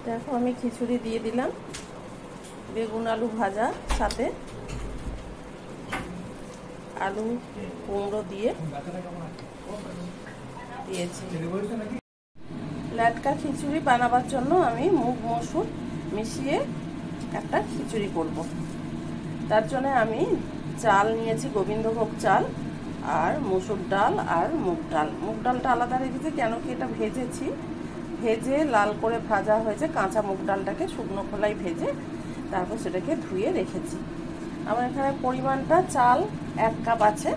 দেখো আমি খিচুড়ি দিয়ে দিলাম, বেগুন আলু ভাজা, সাথে আলু কুমড়ো দিয়ে দিয়েছি। ল্যাটকা খিচুড়ি বানাবার জন্য আমি মুগ মসুর মিশিয়ে একটা খিচুড়ি করব। তার জন্য আমি চাল নিয়েছি, গোবিন্দভোগ চাল, আর মসুর ডাল আর মুগ ডাল। মুগ ডালটা আলাদা রেখেছি, কেন কি এটা ভেজেছি, ভেজে লাল করে ভাজা হয়েছে। কাঁচা মুগ ডালটাকে শুকনো খোলায় ভেজে তারপর সেটাকে ধুয়ে রেখেছি। আমার এখানে পরিমাণটা চাল 1 কাপ আছে,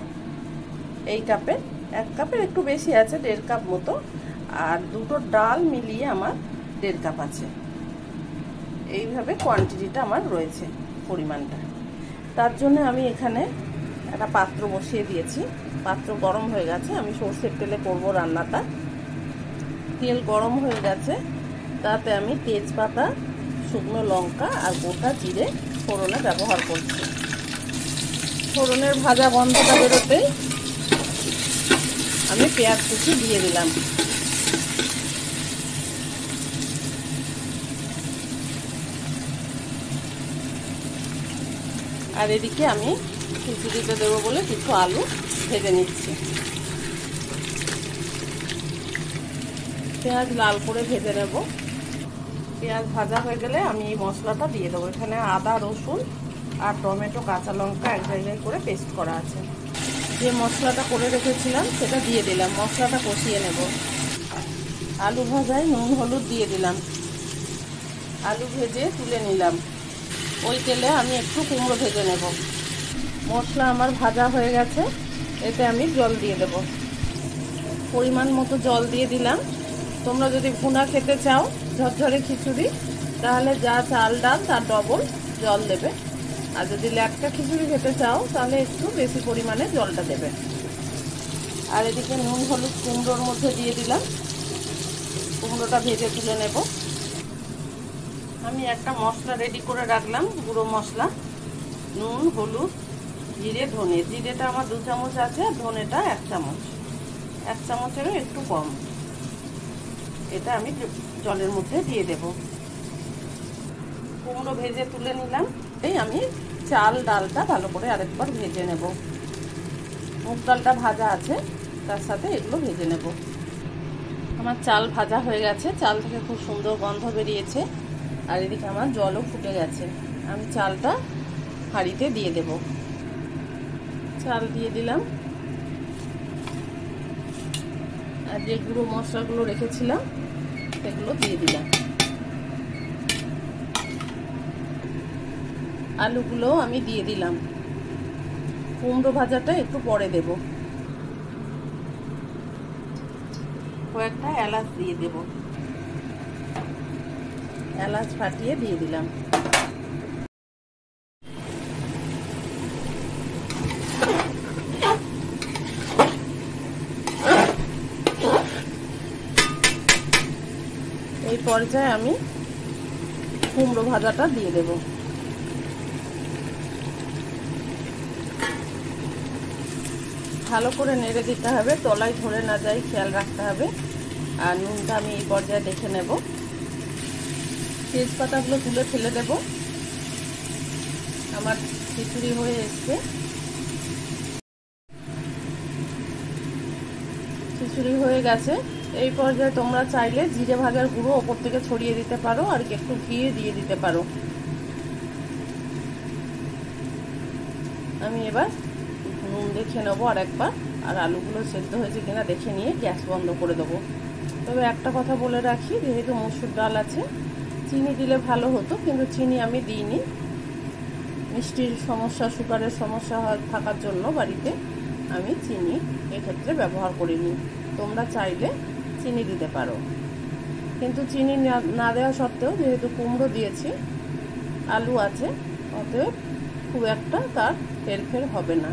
এই কাপের 1 কাপের একটু বেশি আছে, 1.5 কাপ মতো, আর দুটো ডাল মিলিয়ে আমার 1.5 কাপ আছে। এইভাবে কোয়ান্টিটিটা আমার রয়েছে, পরিমাণটা। তার জন্য আমি এখানে একটা পাত্র বসিয়ে দিয়েছি, পাত্র গরম হয়ে গেছে। আমি সরষের তেলে করব রান্নাটা। তেল গরম হয়ে গেছে, তাতে আমি তেজপাতা, শুকনো লঙ্কা আর গোটা জিরে ফোড়নে ব্যবহার করছি। ফোড়নের ভাজা গন্ধটা বেরোতেই আমি পেঁয়াজ কুচি দিয়ে দিলাম। আর এদিকে আমি খিচুড়িতে দেবো বলে কিছু আলু ভেজে নিচ্ছি। পেঁয়াজ লাল করে ভেজে নেব। পেঁয়াজ ভাজা হয়ে গেলে আমি এই মশলাটা দিয়ে দেবো। এখানে আদা, রসুন আর টমেটো, কাঁচা লঙ্কা এক জায়গায় করে পেস্ট করা আছে। যে মশলাটা করে রেখেছিলাম সেটা দিয়ে দিলাম, মশলাটা কষিয়ে নেব। আলু ভাজায় নুন হলুদ দিয়ে দিলাম, আলু ভেজে তুলে নিলাম। ওই তেলে আমি একটু কুমড়ো ভেজে নেব। মশলা আমার ভাজা হয়ে গেছে, এতে আমি জল দিয়ে দেব। পরিমাণ মতো জল দিয়ে দিলাম। তোমরা যদি ভুনা খেতে চাও, ঝরঝরে খিচুড়ি, তাহলে যা চাল ডাল তার ডবল জল দেবে। আর যদি ল্যাটকা খিচুড়ি খেতে চাও তাহলে একটু বেশি পরিমাণে জলটা দেবে। আর এদিকে নুন হলুদ কুমড়োর মধ্যে দিয়ে দিলাম, কুমড়োটা ভেজে তুলে নেব। আমি একটা মশলা রেডি করে রাখলাম, গুঁড়ো মশলা, নুন, হলুদ, জিরে, ধনে। জিরেটা আমার 2 চামচ আছে, আর ধনেটা 1 চামচ, 1 চামচেরও একটু কম। এটা আমি জলের মধ্যে দিয়ে দেব। কুমড়ো ভেজে তুলে নিলাম। এই আমি চাল ডালটা ভালো করে আরেকবার ভেজে নেব। মুগ ডালটা ভাজা আছে, তার সাথে এগুলো ভেজে নেব। আমার চাল ভাজা হয়ে গেছে, চাল থেকে খুব সুন্দর গন্ধ বেরিয়েছে। আর এদিকে আমার জলও ফুটে গেছে। আমি চালটা হাঁড়িতে দিয়ে দেব। চাল দিয়ে দিলাম, আর যে গুঁড়ো মশলাগুলো রেখেছিলাম সেগুলো দিয়ে দিলাম। আলুগুলো আমি দিয়ে দিলাম। কুমড়ো ভাজাটা একটু পরে দেব। কয়েকটা এলাচ দিয়ে দেব, এলাচ ফাটিয়ে দিয়ে দিলাম। এই পর্যায়ে আমি কুমড়ো ভাজাটা দিয়ে দেব। ভালো করে নেড়ে দিতে হবে, তলায় ধরে না যায়, খেয়াল রাখতে হবে। আর নুনটা আমি এই পর্যায়ে দেখে নেব। তেজপাতাগুলো তুলে ফেলে দেব। আমার খিচুড়ি হয়ে এসছে। খিচুড়ি হয়ে গেছে। এই পর্যায়ে তোমরা চাইলে জিরে ভাজার গুঁড়ো ওপর থেকে ছড়িয়ে দিতে পারো, আর একটু ঘি দিয়ে দিতে পারো। আমি এবার নুন দেখে নেবো আর একবার, আর আলুগুলো সেদ্ধ হয়েছে কিনা দেখে নিয়ে গ্যাস বন্ধ করে দেবো। তবে একটা কথা বলে রাখি, যেহেতু মসুর ডাল আছে, চিনি দিলে ভালো হতো, কিন্তু চিনি আমি দিইনি। মিষ্টির সমস্যা, সুগারের সমস্যা থাকার জন্য বাড়িতে আমি চিনি এক্ষেত্রে ব্যবহার করিনি। তোমরা চাইলে চিনি দিতে পারো, কিন্তু চিনি না দেওয়া সত্ত্বেও যেহেতু কুমড়ো দিয়েছি, আলু আছে, অতএব খুব একটা তার হেরফের হবে না।